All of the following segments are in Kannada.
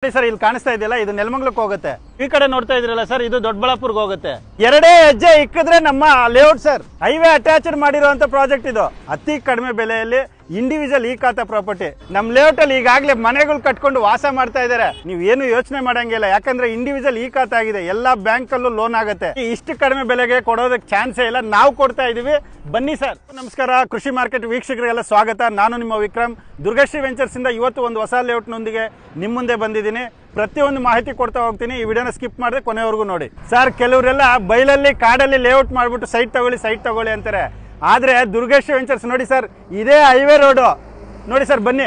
ಸರ್ ಇಲ್ಲಿ ಕಾಣಿಸ್ತಾ ಇದೆಯಲ್ಲ ಇದು ನೆಲಮಂಗಲಕ್ಕೆ ಹೋಗುತ್ತೆ. ಈ ಕಡೆ ನೋಡ್ತಾ ಇದ್ರಲ್ಲ ಸರ್ ಇದು ದೊಡ್ಡಬಳ್ಳಾಪುರಕ್ಕೆ ಹೋಗುತ್ತೆ. ಎರಡೇ ಹೆಜ್ಜೆ ಇಕ್ಕಿದ್ರೆ ನಮ್ಮ ಲೇಔಟ್ ಸರ್ ಹೈವೇ ಅಟ್ಯಾಚ್ಡ್ ಮಾಡಿರುವಂತ ಪ್ರಾಜೆಕ್ಟ್ ಇದು. ಅತಿ ಕಡಿಮೆ ಬೆಲೆಯಲ್ಲಿ ಇಂಡಿವಿಜುವಲ್ ಈ ಖಾತಾ ಪ್ರಾಪರ್ಟಿ ನಮ್ಮ ಲೇಔಟ್ ಅಲ್ಲಿ ಈಗಾಗಲೇ ಮನೆಗಳು ಕಟ್ಕೊಂಡು ವಾಸ ಮಾಡ್ತಾ ಇದ್ದಾರೆ. ನೀವು ಏನು ಯೋಚನೆ ಮಾಡಂಗಿಲ್ಲ, ಯಾಕಂದ್ರೆ ಇಂಡಿವಿಜುವಲ್ ಈ ಖಾತಾ ಆಗಿದೆ. ಎಲ್ಲಾ ಬ್ಯಾಂಕ್ ಅಲ್ಲೂ ಲೋನ್ ಆಗುತ್ತೆ. ಇಷ್ಟು ಕಡಿಮೆ ಬೆಲೆಗೆ ಕೊಡೋದಕ್ಕೆ ಚಾನ್ಸೇ ಇಲ್ಲ, ನಾವು ಕೊಡ್ತಾ ಇದೀವಿ. ಬನ್ನಿ ಸರ್. ನಮಸ್ಕಾರ, ಕೃಷಿ ಮಾರ್ಕೆಟ್ ವೀಕ್ಷಕರಿಗೆಲ್ಲ ಸ್ವಾಗತ. ನಾನು ನಿಮ್ಮ ವಿಕ್ರಮ್. ದುರ್ಗಶ್ರೀ ವೆಂಚರ್ಸ್ ಇಂದ ಇವತ್ತು ಒಂದು ಹೊಸ ಲೇಔಟ್ ನೊಂದಿಗೆ ನಿಮ್ಮ ಮುಂದೆ ಬಂದಿದ್ದೀನಿ. ಪ್ರತಿಯೊಂದು ಮಾಹಿತಿ ಕೊಡ್ತಾ ಹೋಗ್ತೀನಿ. ಈ ವಿಡಿಯೋನ ಸ್ಕಿಪ್ ಮಾಡಿದ್ರೆ ಕೊನೆವರೆಗೂ ನೋಡಿ. ಸರ್, ಕೆಲವರೆಲ್ಲ ಬೈಲಲ್ಲಿ ಕಾಡಲ್ಲಿ ಲೇಔಟ್ ಮಾಡ್ಬಿಟ್ಟು ಸೈಟ್ ತಗೊಳ್ಳಿ ಅಂತಾರೆ. ಆದ್ರೆ ದುರ್ಗಶ್ರೀ ವೆಂಚರ್ಸ್ ನೋಡಿ ಸರ್, ಇದೇ ಹೈವೇ ರೋಡು ನೋಡಿ ಸರ್. ಬನ್ನಿ,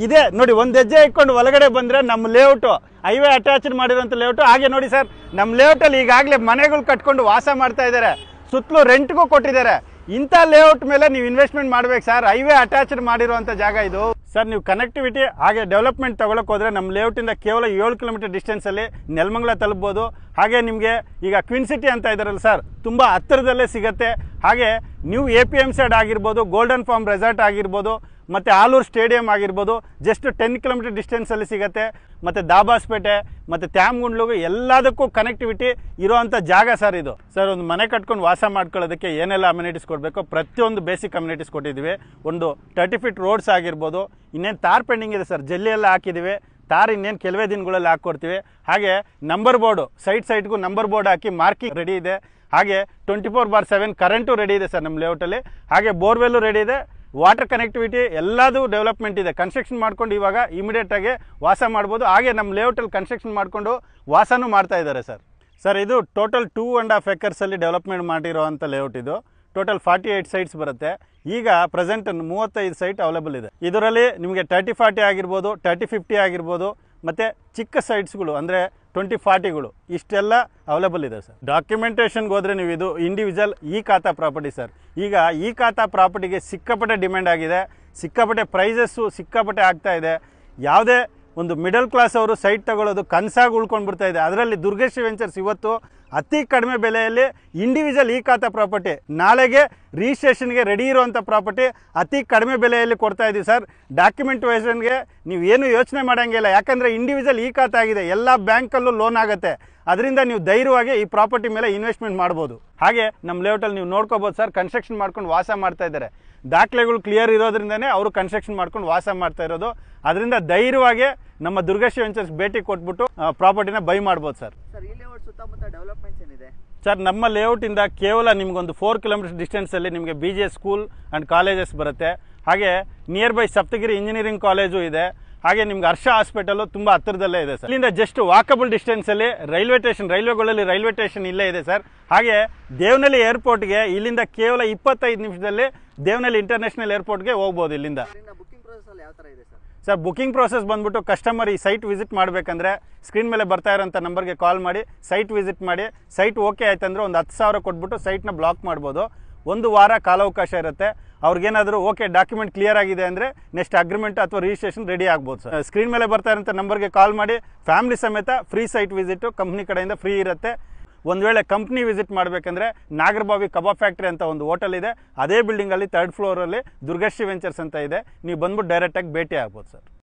ಇದೇ ನೋಡಿ, ಒಂದ್ ಹೆಜ್ಜೆ ಇಟ್ಕೊಂಡು ಒಳಗಡೆ ಬಂದ್ರೆ ನಮ್ಮ ಲೇಔಟ್ ಹೈವೇ ಅಟ್ಯಾಚ್ಡ್ ಮಾಡಿರುವಂತ ಲೇಔಟ್. ಹಾಗೆ ನೋಡಿ ಸರ್, ನಮ್ಮ ಲೇಔಟ್ ಅಲ್ಲಿ ಈಗಾಗಲೇ ಮನೆಗಳು ಕಟ್ಕೊಂಡು ವಾಸ ಮಾಡ್ತಾ ಇದ್ದಾರೆ. ಸುತ್ತಲೂ ರೆಂಟ್ಗೂ ಕೊಟ್ಟಿದ್ದಾರೆ. ಇಂಥ ಲೇಔಟ್ ಮೇಲೆ ನೀವು ಇನ್ವೆಸ್ಟ್ಮೆಂಟ್ ಮಾಡ್ಬೇಕು ಸರ್. ಹೈವೇ ಅಟ್ಯಾಚ್ಡ್ ಮಾಡಿರುವಂತ ಜಾಗ ಇದು ಸರ್. ನೀವು ಕನೆಕ್ಟಿವಿಟಿ ಹಾಗೆ ಡೆವಲಪ್ಮೆಂಟ್ ತಗೊಳಕ್ ಹೋದ್ರೆ ನಮ್ಮ ಲೇಔಟ್ ಇಂದ ಕೇವಲ 7 ಕಿಲೋಮೀಟರ್ ಡಿಸ್ಟೆನ್ಸ್ ಅಲ್ಲಿ ನೆಲಮಂಗಲ ತಲುಪಬಹುದು. ಹಾಗೆ ನಿಮಗೆ ಈಗ ಕ್ವೀನ್ ಸಿಟಿ ಅಂತ ಇದಾರಲ್ಲ ಸರ್, ತುಂಬಾ ಹತ್ತಿರದಲ್ಲೇ ಸಿಗುತ್ತೆ. ಹಾಗೆ ನೀವು APM ಸೈಡ್ ಆಗಿರ್ಬೋದು, ಗೋಲ್ಡನ್ ಫಾರ್ಮ್ ರೆಸಾರ್ಟ್ ಆಗಿರ್ಬೋದು, ಮತ್ತೆ ಆಲೂರು ಸ್ಟೇಡಿಯಂ ಆಗಿರ್ಬೋದು, ಜಸ್ಟ್ 10 ಕಿಲೋಮೀಟರ್ ಡಿಸ್ಟೆನ್ಸ್ ಅಲ್ಲಿ ಸಿಗುತ್ತೆ. ಮತ್ತೆ ದಾಬಾಸ್ಪೇಟೆ ಮತ್ತೆ ತ್ಯಾಮಗುಂಡ್ಲುಗೂ ಎಲ್ಲದಕ್ಕೂ ಕನೆಕ್ಟಿವಿಟಿ ಇರುವಂತ ಜಾಗ ಸರ್ ಇದು. ಸರ್, ಒಂದು ಮನೆ ಕಟ್ಕೊಂಡು ವಾಸ ಮಾಡ್ಕೊಳ್ಳೋದಕ್ಕೆ ಏನೆಲ್ಲ ಅಮ್ಯುನಿಟೀಸ್ ಕೊಡಬೇಕು, ಪ್ರತಿಯೊಂದು ಬೇಸಿಕ್ ಅಮ್ಯುನಿಟೀಸ್ ಕೊಟ್ಟಿದ್ದೀವಿ. ಒಂದು 30 ಫೀಟ್ ರೋಡ್ಸ್ ಆಗಿರ್ಬೋದು. ಇನ್ನೇನು ತಾರ್ ಪೆಂಡಿಂಗ್ ಇದೆ ಸರ್, ಜಲ್ಲಿ ಎಲ್ಲ ಹಾಕಿದ್ದೀವಿ. ತಾರ್ ಇನ್ನೇನು ಕೆಲವೇ ದಿನಗಳಲ್ಲಿ ಹಾಕ್ಕೊಡ್ತೀವಿ. ಹಾಗೆ ನಂಬರ್ ಬೋರ್ಡು ಸೈಟ್ಗೂ ನಂಬರ್ ಬೋರ್ಡ್ ಹಾಕಿ ಮಾರ್ಕಿಂಗ್ ರೆಡಿ ಇದೆ. ಹಾಗೆ 24/7 ಕರೆಂಟು ರೆಡಿ ಇದೆ ಸರ್ ನಮ್ಮ ಲೇಔಟಲ್ಲಿ. ಹಾಗೆ ಬೋರ್ವೆಲ್ಲು ರೆಡಿ ಇದೆ. ವಾಟರ್ ಕನೆಕ್ಟಿವಿಟಿ ಎಲ್ಲದೂ ಡೆವಲಪ್ಮೆಂಟ್ ಇದೆ. ಕನ್ಸ್ಟ್ರಕ್ಷನ್ ಮಾಡ್ಕೊಂಡು ಇವಾಗ ಇಮಿಡಿಯೇಟ್ ಆಗಿ ವಾಸ ಮಾಡ್ಬೋದು. ಹಾಗೆ ನಮ್ಮ ಲೇಔಟಲ್ಲಿ ಕನ್ಸ್ಟ್ರಕ್ಷನ್ ಮಾಡಿಕೊಂಡು ವಾಸನೂ ಮಾಡ್ತಾ ಇದ್ದಾರೆ ಸರ್. ಸರ್, ಇದು ಟೋಟಲ್ 2.5 acres ಅಲ್ಲಿ ಡೆವಲಪ್ಮೆಂಟ್ ಮಾಡಿರುವಂಥ ಲೇಔಟ್ ಇದು. ಟೋಟಲ್ 48 ಸೈಟ್ಸ್ ಬರುತ್ತೆ. ಈಗ ಪ್ರೆಸೆಂಟ್ 35 ಸೈಟ್ ಅವೈಲೇಬಲ್ ಇದೆ. ಇದರಲ್ಲಿ ನಿಮಗೆ 30-40 ಆಗಿರ್ಬೋದು, 30-50 ಆಗಿರ್ಬೋದು, ಮತ್ತು ಚಿಕ್ಕ ಸೈಟ್ಸ್ಗಳು ಅಂದರೆ 20-40ಗಳು ಇಷ್ಟೆಲ್ಲ ಅವೈಲೇಬಲ್ ಇದೆ ಸರ್. ಡಾಕ್ಯುಮೆಂಟೇಷನ್ಗೆ ಹೋದರೆ ನೀವು ಇದು ಇಂಡಿವಿಜುವಲ್ ಈ ಖಾತಾ ಪ್ರಾಪರ್ಟಿ ಸರ್. ಈಗ ಈ ಖಾತಾ ಪ್ರಾಪರ್ಟಿಗೆ ಸಿಕ್ಕಾಪಟ್ಟೆ ಡಿಮ್ಯಾಂಡ್ ಆಗಿದೆ. ಸಿಕ್ಕಾಪಟ್ಟೆ ಪ್ರೈಸಸ್ಸು ಸಿಕ್ಕಾಪಟ್ಟೆ ಆಗ್ತಾ ಇದೆ. ಯಾವುದೇ ಒಂದು ಮಿಡಲ್ ಕ್ಲಾಸ್ ಅವರು ಸೈಟ್ ತಗೊಳ್ಳೋದು ಕನಸಾಗಿ ಉಳ್ಕೊಂಡ್ಬಿಡ್ತಾ ಇದೆ. ಅದರಲ್ಲಿ ದುರ್ಗಶ್ರೀ ವೆಂಚರ್ಸ್ ಇವತ್ತು ಅತಿ ಕಡಿಮೆ ಬೆಲೆಯಲ್ಲಿ ಇಂಡಿವಿಜುವಲ್ ಈ ಖಾತಾ ಪ್ರಾಪರ್ಟಿ, ನಾಳೆಗೆ ರಿಜಿಸ್ಟ್ರೇಷನ್ಗೆ ರೆಡಿ ಇರುವಂಥ ಪ್ರಾಪರ್ಟಿ ಅತಿ ಕಡಿಮೆ ಬೆಲೆಯಲ್ಲಿ ಕೊಡ್ತಾ ಇದ್ದೀವಿ ಸರ್. ಡಾಕ್ಯುಮೆಂಟೇಷನ್ಗೆ ನೀವು ಏನು ಯೋಚನೆ ಮಾಡೋಂಗಿಲ್ಲ, ಯಾಕಂದರೆ ಇಂಡಿವಿಜುವಲ್ ಈ ಖಾತಾ ಆಗಿದೆ. ಎಲ್ಲ ಬ್ಯಾಂಕಲ್ಲೂ ಲೋನ್ ಆಗುತ್ತೆ. ಅದರಿಂದ ನೀವು ಧೈರ್ಯವಾಗಿ ಈ ಪ್ರಾಪರ್ಟಿ ಮೇಲೆ ಇನ್ವೆಸ್ಟ್ಮೆಂಟ್ ಮಾಡ್ಬೋದು. ಹಾಗೆ ನಮ್ಮ ಲೇಔಟಲ್ಲಿ ನೀವು ನೋಡ್ಕೋಬೋದು ಸರ್, ಕನ್ಸ್ಟ್ರಕ್ಷನ್ ಮಾಡ್ಕೊಂಡು ವಾಸ ಮಾಡ್ತಾ ಇದ್ದಾರೆ. ದಾಖಲೆಗಳು ಕ್ಲಿಯರ್ ಇರೋದ್ರಿಂದನೇ ಅವರು ಕನ್ಸ್ಟ್ರಕ್ಷನ್ ಮಾಡ್ಕೊಂಡು ವಾಸ ಮಾಡ್ತಾ ಇರೋದು. ಅದರಿಂದ ಧೈರ್ಯವಾಗಿ ನಮ್ಮ ದುರ್ಗಶ್ರೀ ವೆಂಚರ್ಸ್ ಭೇಟಿ ಕೊಟ್ಬಿಟ್ಟು ಪ್ರಾಪರ್ಟಿನ ಬೈ ಮಾಡ್ಬೋದು ಸರ್. ಸುತ್ತಮುತ್ತ ಡೆವಲಪ್ಮೆಂಟ್ಸ್ ಏನಿದೆ ಸರ್? ನಮ್ಮ ಲೇಔಟ್ ಇಂದ ಕೇವಲ ನಿಮ್ಗೊಂದು 4 ಕಿಲೋಮೀಟರ್ ಡಿಸ್ಟೆನ್ಸ್ ಅಲ್ಲಿ ನಿಮಗೆ BGS ಸ್ಕೂಲ್ ಅಂಡ್ ಕಾಲೇಜಸ್ ಬರುತ್ತೆ. ಹಾಗೆ near by Saptagiri engineering college ಇದೆ. ಹಾಗೆ ನಿಮ್ಗೆ ಹರ್ಷ ಹಾಸ್ಪಿಟಲ್ ತುಂಬಾ ಹತ್ತಿರದಲ್ಲೇ ಇದೆ ಸರ್. ಇಲ್ಲಿಂದ ಜಸ್ಟ್ ವಾಕಬಲ್ ಡಿಸ್ಟೆನ್ಸ್ ಅಲ್ಲಿ ರೈಲ್ವೆ ಸ್ಟೇಷನ್ ಇಲ್ಲೇ ಇದೆ ಸರ್. ಹಾಗೆ ದೇವನಹಳ್ಳಿ ಏರ್ಪೋರ್ಟ್ಗೆ ಇಲ್ಲಿಂದ ಕೇವಲ 25 ನಿಮಿಷದಲ್ಲಿ ದೇವನಹಳ್ಳಿ ಇಂಟರ್ನ್ಯಾಷನಲ್ ಏರ್ಪೋರ್ಟ್ಗೆ ಹೋಗ್ಬೋದು ಇಲ್ಲಿಂದ. ಬುಕಿಂಗ್ ಪ್ರೊಸೆಸ್ ಅಲ್ಲಿ ಯಾವ ತರ ಇದೆ ಸರ್? ಸರ್, ಬುಕಿಂಗ್ ಪ್ರೋಸೆಸ್ ಬಂದ್ಬಿಟ್ಟು ಕಸ್ಟಮರ್ ಈ ಸೈಟ್ ವಿಸಿಟ್ ಮಾಡಬೇಕಂದ್ರೆ ಸ್ಕ್ರೀನ್ ಮೇಲೆ ಬರ್ತಾ ಇರೋಂಥ ನಂಬರ್ಗೆ ಕಾಲ್ ಮಾಡಿ ಸೈಟ್ ವಿಸಿಟ್ ಮಾಡಿ. ಸೈಟ್ ಓಕೆ ಆಯ್ತಂದ್ರೆ ಒಂದು 10,000 ಕೊಟ್ಬಿಟ್ಟು ಸೈಟ್ನ ಬ್ಲಾಕ್ ಮಾಡ್ಬೋದು. 1 ವಾರ ಕಾಲಾವಕಾಶ ಇರುತ್ತೆ. ಅವ್ರಿಗೇನಾದರೂ ಓಕೆ ಡಾಕ್ಯುಮೆಂಟ್ ಕ್ಲಿಯರ್ ಆಗಿದೆ ಅಂದರೆ ನೆಕ್ಸ್ಟ್ ಅಗ್ರಿಮೆಂಟ್ ಅಥವಾ ರಿಜಿಸ್ಟ್ರೇಷನ್ ರೆಡಿ ಆಗ್ಬೋದು ಸರ್. ಸ್ಕ್ರೀನ್ ಮೇಲೆ ಬರ್ತಾ ಇರೋಂಥ ನಂಬರ್ಗೆ ಕಾಲ್ ಮಾಡಿ. ಫ್ಯಾಮಿಲಿ ಸಮೇತ ಫ್ರೀ ಸೈಟ್ ವಿಸಿಟ್ ಕಂಪ್ನಿ ಕಡೆಯಿಂದ ಫ್ರೀ ಇರುತ್ತೆ. ಒಂದು ವೇಳೆ ಕಂಪ್ನಿ ವಿಸಿಟ್ ಮಾಡಬೇಕಂದ್ರೆ ನಾಗರಬಾವಿ ಕಬಾಬ್ ಫ್ಯಾಕ್ಟ್ರಿ ಅಂತ ಒಂದು ಹೋಟೆಲ್ ಇದೆ. ಅದೇ ಬಿಲ್ಡಿಂಗಲ್ಲಿ 3rd ಫ್ಲೋರಲ್ಲಿ ದುರ್ಗಶ್ರೀ ವೆಂಚರ್ಸ್ ಅಂತ ಇದೆ. ನೀವು ಬಂದ್ಬಿಟ್ಟು ಡೈರೆಕ್ಟಾಗಿ ಭೇಟಿ ಆಗ್ಬೋದು ಸರ್.